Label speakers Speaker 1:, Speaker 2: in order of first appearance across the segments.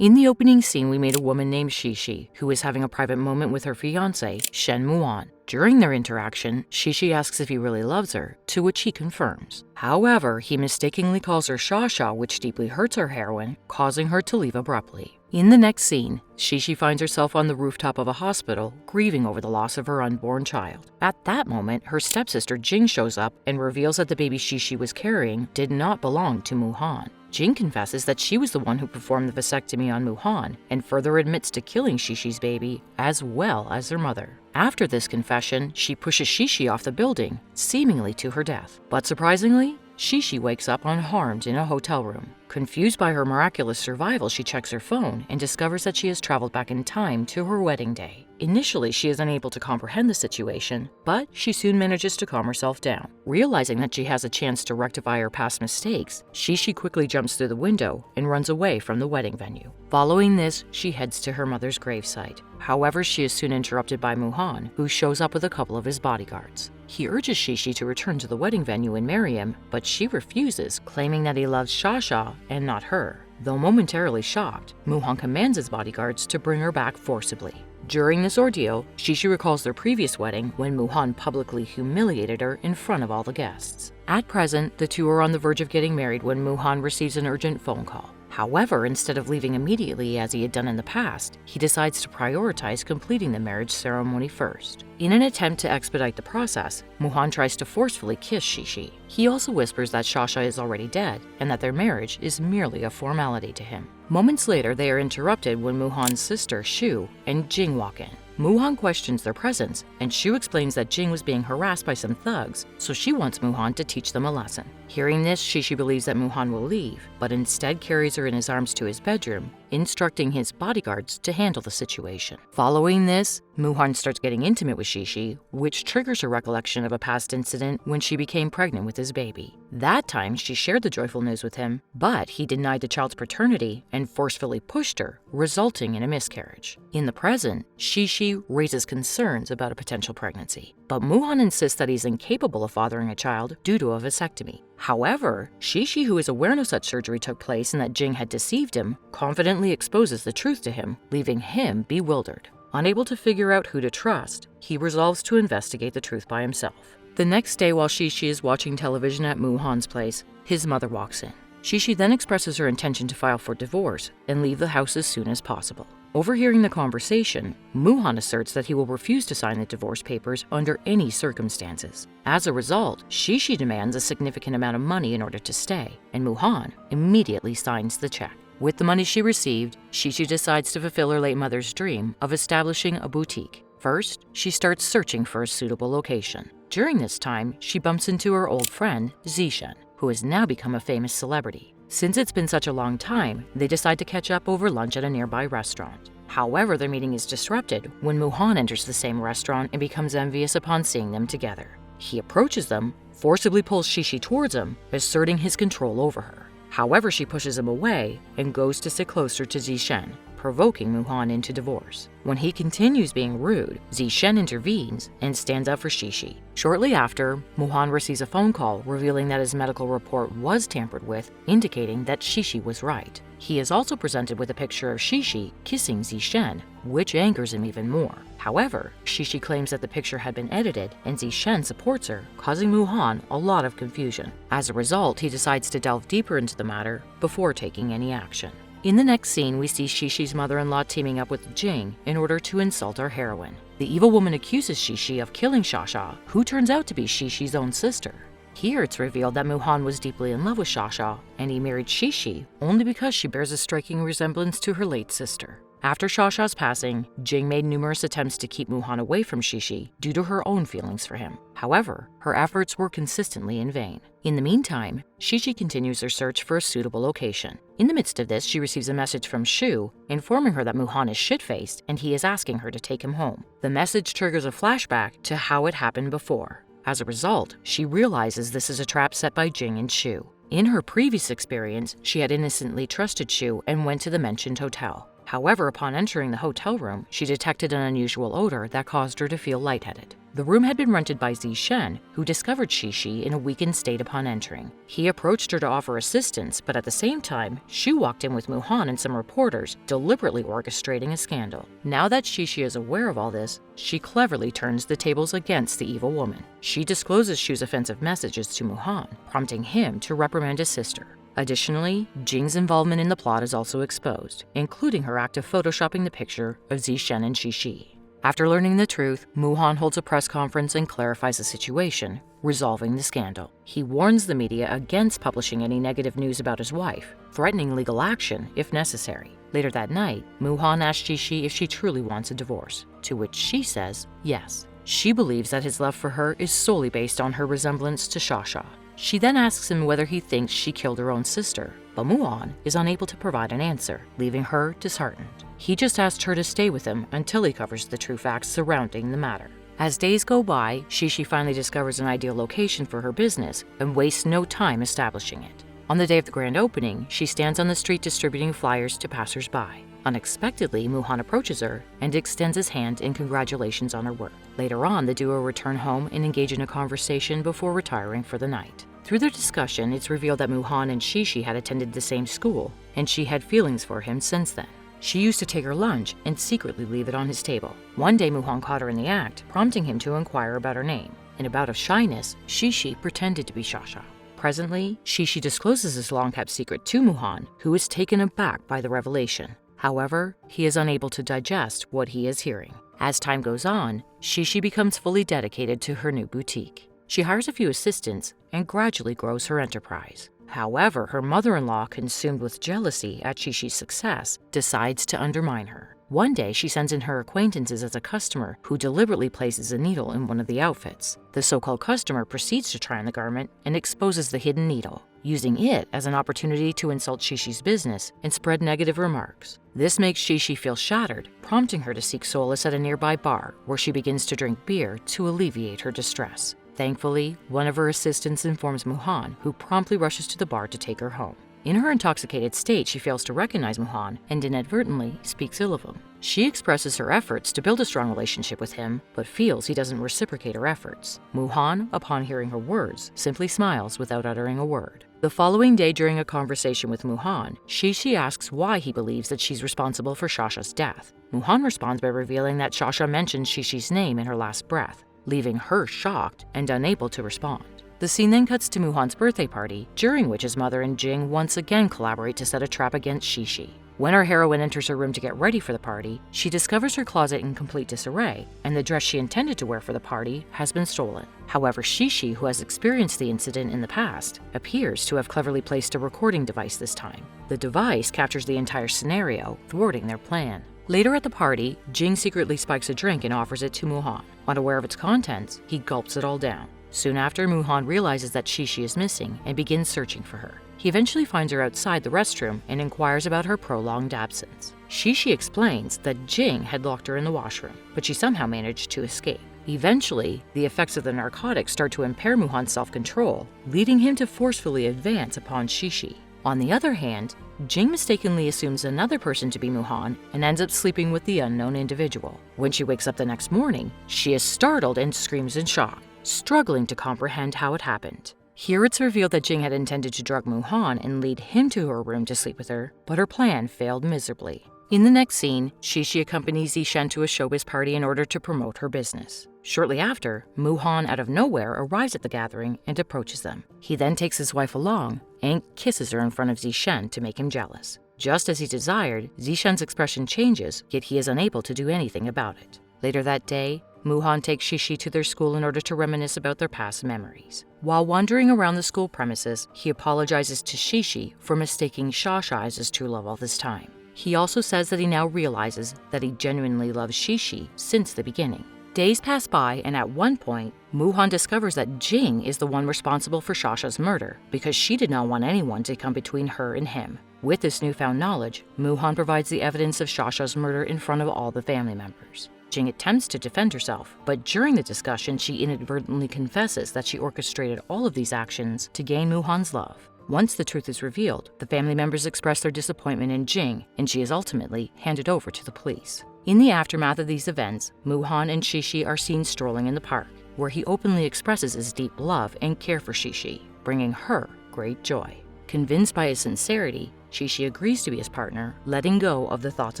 Speaker 1: In the opening scene, we meet a woman named Shishi, who is having a private moment with her fiancé, Shen Muan. During their interaction, Shishi asks if he really loves her, to which he confirms. However, he mistakenly calls her Shasha, which deeply hurts our heroine, causing her to leave abruptly. In the next scene, Shishi finds herself on the rooftop of a hospital, grieving over the loss of her unborn child. At that moment, her stepsister Jing shows up and reveals that the baby Shishi was carrying did not belong to Muhan. Jing confesses that she was the one who performed the vasectomy on Muhan and further admits to killing Shishi's baby as well as their mother. After this confession, she pushes Shishi off the building, seemingly to her death. But surprisingly, Shishi wakes up unharmed in a hotel room. Confused by her miraculous survival, she checks her phone and discovers that she has traveled back in time to her wedding day. Initially, she is unable to comprehend the situation, but she soon manages to calm herself down. Realizing that she has a chance to rectify her past mistakes, Shishi quickly jumps through the window and runs away from the wedding venue. Following this, she heads to her mother's gravesite. However, she is soon interrupted by Muhan, who shows up with a couple of his bodyguards. He urges Shishi to return to the wedding venue and marry him, but she refuses, claiming that he loves Shasha and not her. Though momentarily shocked, Muhan commands his bodyguards to bring her back forcibly. During this ordeal, Shishi recalls their previous wedding when Muhan publicly humiliated her in front of all the guests. At present, the two are on the verge of getting married when Muhan receives an urgent phone call. However, instead of leaving immediately as he had done in the past, he decides to prioritize completing the marriage ceremony first. In an attempt to expedite the process, Muhan tries to forcefully kiss Shishi. He also whispers that Shasha is already dead and that their marriage is merely a formality to him. Moments later, they are interrupted when Muhan's sister, Shu, and Jing walk in. Muhan questions their presence, and Shu explains that Jing was being harassed by some thugs, so she wants Muhan to teach them a lesson. Hearing this, Shishi believes that Muhan will leave, but instead carries her in his arms to his bedroom, instructing his bodyguards to handle the situation. Following this, Muhan starts getting intimate with Shishi, which triggers her recollection of a past incident when she became pregnant with his baby. That time, she shared the joyful news with him, but he denied the child's paternity and forcefully pushed her, resulting in a miscarriage. In the present, Shishi raises concerns about a potential pregnancy, but Muhan insists that he's incapable of fathering a child due to a vasectomy. However, Shishi, who is aware no such surgery took place and that Jing had deceived him, confidently exposes the truth to him, leaving him bewildered. Unable to figure out who to trust, he resolves to investigate the truth by himself. The next day, while Shishi is watching television at Muhan's place, his mother walks in. Shishi then expresses her intention to file for divorce and leave the house as soon as possible. Overhearing the conversation, Muhan asserts that he will refuse to sign the divorce papers under any circumstances. As a result, Shishi demands a significant amount of money in order to stay, and Muhan immediately signs the check. With the money she received, Shishi decides to fulfill her late mother's dream of establishing a boutique. First, she starts searching for a suitable location. During this time, she bumps into her old friend, Zishen, who has now become a famous celebrity. Since it's been such a long time, they decide to catch up over lunch at a nearby restaurant. However, their meeting is disrupted when Muhan enters the same restaurant and becomes envious upon seeing them together. He approaches them, forcibly pulls Shishi towards him, asserting his control over her. However, she pushes him away and goes to sit closer to Zishen, provoking Muhan into divorce. When he continues being rude, Zishen intervenes and stands up for Shishi. Shortly after, Muhan receives a phone call revealing that his medical report was tampered with, indicating that Shishi was right. He is also presented with a picture of Shishi kissing Zishen, which angers him even more. However, Shishi claims that the picture had been edited and Zishen supports her, causing Muhan a lot of confusion. As a result, he decides to delve deeper into the matter before taking any action. In the next scene, we see Shishi's mother-in-law teaming up with Jing in order to insult our heroine. The evil woman accuses Shishi of killing Shasha, who turns out to be Shishi's own sister. Here it's revealed that Muhan was deeply in love with Shasha, and he married Shishi only because she bears a striking resemblance to her late sister. After Shasha's passing, Jing made numerous attempts to keep Muhan away from Shishi due to her own feelings for him. However, her efforts were consistently in vain. In the meantime, Shishi continues her search for a suitable location. In the midst of this, she receives a message from Shu, informing her that Muhan is shit-faced and he is asking her to take him home. The message triggers a flashback to how it happened before. As a result, she realizes this is a trap set by Jing and Shu. In her previous experience, she had innocently trusted Shu and went to the mentioned hotel. However, upon entering the hotel room, she detected an unusual odor that caused her to feel lightheaded. The room had been rented by Zishen, who discovered Shishi in a weakened state upon entering. He approached her to offer assistance, but at the same time, Shu walked in with Muhan and some reporters, deliberately orchestrating a scandal. Now that Shishi is aware of all this, she cleverly turns the tables against the evil woman. She discloses Shu's offensive messages to Muhan, prompting him to reprimand his sister. Additionally, Jing's involvement in the plot is also exposed, including her act of photoshopping the picture of Zishen and Shishi. After learning the truth, Muhan holds a press conference and clarifies the situation, resolving the scandal. He warns the media against publishing any negative news about his wife, threatening legal action if necessary. Later that night, Muhan asks Shishi if she truly wants a divorce, to which she says yes. She believes that his love for her is solely based on her resemblance to Shasha. She then asks him whether he thinks she killed her own sister, but Muhan is unable to provide an answer, leaving her disheartened. He just asked her to stay with him until he covers the true facts surrounding the matter. As days go by, Shishi finally discovers an ideal location for her business and wastes no time establishing it. On the day of the grand opening, she stands on the street distributing flyers to passers-by. Unexpectedly, Muhan approaches her and extends his hand in congratulations on her work. Later on, the duo return home and engage in a conversation before retiring for the night. Through their discussion, it's revealed that Muhan and Shishi had attended the same school, and she had feelings for him since then. She used to take her lunch and secretly leave it on his table. One day, Muhan caught her in the act, prompting him to inquire about her name. In a bout of shyness, Shishi pretended to be Shasha. Presently, Shishi discloses his long-kept secret to Muhan, who is taken aback by the revelation. However, he is unable to digest what he is hearing. As time goes on, Shishi becomes fully dedicated to her new boutique. She hires a few assistants and gradually grows her enterprise. However, her mother-in-law, consumed with jealousy at Shishi's success, decides to undermine her. One day, she sends in her acquaintances as a customer who deliberately places a needle in one of the outfits. The so-called customer proceeds to try on the garment and exposes the hidden needle, using it as an opportunity to insult Shishi's business and spread negative remarks. This makes Shishi feel shattered, prompting her to seek solace at a nearby bar, where she begins to drink beer to alleviate her distress. Thankfully, one of her assistants informs Muhan, who promptly rushes to the bar to take her home. In her intoxicated state, she fails to recognize Muhan and inadvertently speaks ill of him. She expresses her efforts to build a strong relationship with him, but feels he doesn't reciprocate her efforts. Muhan, upon hearing her words, simply smiles without uttering a word. The following day, during a conversation with Muhan, Shishi asks why he believes that she's responsible for Shasha's death. Muhan responds by revealing that Shasha mentioned Shishi's name in her last breath, leaving her shocked and unable to respond. The scene then cuts to Muhan's birthday party, during which his mother and Jing once again collaborate to set a trap against Shishi. When our heroine enters her room to get ready for the party, she discovers her closet in complete disarray, and the dress she intended to wear for the party has been stolen. However, Shishi, who has experienced the incident in the past, appears to have cleverly placed a recording device this time. The device captures the entire scenario, thwarting their plan. Later at the party, Jing secretly spikes a drink and offers it to Muhan. Unaware of its contents, he gulps it all down. Soon after, Muhan realizes that Shishi is missing and begins searching for her. He eventually finds her outside the restroom and inquires about her prolonged absence. Shishi explains that Jing had locked her in the washroom, but she somehow managed to escape. Eventually, the effects of the narcotics start to impair Muhan's self-control, leading him to forcefully advance upon Shishi. On the other hand, Jing mistakenly assumes another person to be Muhan and ends up sleeping with the unknown individual. When she wakes up the next morning, she is startled and screams in shock, struggling to comprehend how it happened. Here it's revealed that Jing had intended to drug Muhan and lead him to her room to sleep with her, but her plan failed miserably. In the next scene, Shishi accompanies Zishen to a showbiz party in order to promote her business. Shortly after, Muhan out of nowhere arrives at the gathering and approaches them. He then takes his wife along and kisses her in front of Zishen to make him jealous. Just as he desired, Zishen's expression changes, yet he is unable to do anything about it. Later that day, Muhan takes Shishi to their school in order to reminisce about their past memories. While wandering around the school premises, he apologizes to Shishi for mistaking Shasha as his true love all this time. He also says that he now realizes that he genuinely loves Shishi since the beginning. Days pass by, and at one point, Muhan discovers that Jing is the one responsible for Shasha's murder because she did not want anyone to come between her and him. With this newfound knowledge, Muhan provides the evidence of Shasha's murder in front of all the family members. Jing attempts to defend herself, but during the discussion, she inadvertently confesses that she orchestrated all of these actions to gain Muhan's love. Once the truth is revealed, the family members express their disappointment in Jing, and she is ultimately handed over to the police. In the aftermath of these events, Muhan and Shishi are seen strolling in the park, where he openly expresses his deep love and care for Shishi, bringing her great joy. Convinced by his sincerity, Shishi agrees to be his partner, letting go of the thoughts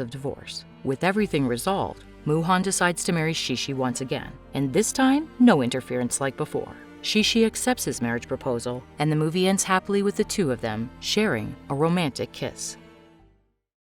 Speaker 1: of divorce. With everything resolved, Muhan decides to marry Shishi once again, and this time, no interference like before. Shishi accepts his marriage proposal, and the movie ends happily with the two of them sharing a romantic kiss.